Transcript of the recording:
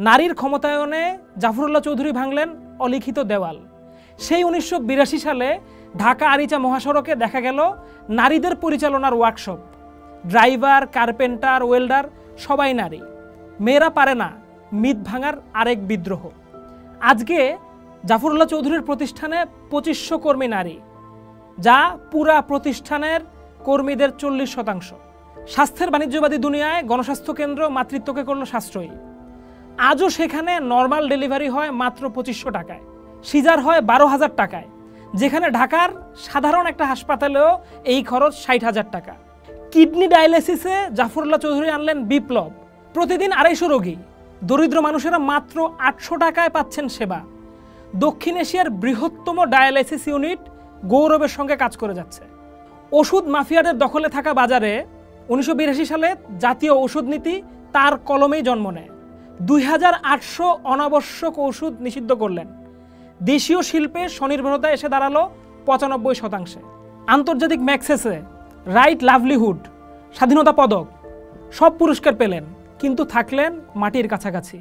নারীর ক্ষমতায়নে জাফরুল্লাহ চৌধুরী ভাঙলেন অলিখিত দেওয়াল। সেই 1982 সালে ঢাকা আরিচা মহাসড়কে দেখা গেল নারীদের পরিচালনার ওয়ার্কশপ। ড্রাইভার, কার্পেন্টার, ওয়েল্ডার সবাই নারী। মেয়েরা পারে না, মিথ ভাঙার আরেক বিদ্রোহ। আজকে জাফরুল্লাহ চৌধুরীর প্রতিষ্ঠানে 2500 কর্মী নারী, যা পুরা প্রতিষ্ঠানের কর্মীদের 40%। স্বাস্থ্যের বাণিজ্যবাদী দুনিয়ায় গণস্বাস্থ্য কেন্দ্র মাতৃত্বকে করল সাশ্রয়ী। আজও সেখানে নর্মাল ডেলিভারি হয় মাত্র 2500 টাকায়, সিজার হয় 12,000 টাকায়, যেখানে ঢাকার সাধারণ একটা হাসপাতালেও এই খরচ 60,000 টাকা। কিডনি ডায়ালিসিসে জাফরুল্লাহ চৌধুরী আনলেন বিপ্লব। প্রতিদিন 250 রোগী, দরিদ্র মানুষেরা মাত্র 800 টাকায় পাচ্ছেন সেবা। দক্ষিণ এশিয়ার বৃহত্তম ডায়ালাইসিস ইউনিট গৌরবের সঙ্গে কাজ করে যাচ্ছে। ওষুধ মাফিয়াদের দখলে থাকা বাজারে 1982 সালে জাতীয় ওষুধ নীতি তার কলমেই জন্ম নেয়। 2800 অনাবশ্যক ওষুধ নিষিদ্ধ করলেন। দেশীয় শিল্পে স্বনির্ভরতা এসে দাঁড়ালো 95%। আন্তর্জাতিক ম্যাক্সেসে রাইট লাভলিহুড, স্বাধীনতা পদক সব পুরস্কার পেলেন, কিন্তু থাকলেন মাটির কাছাকাছি।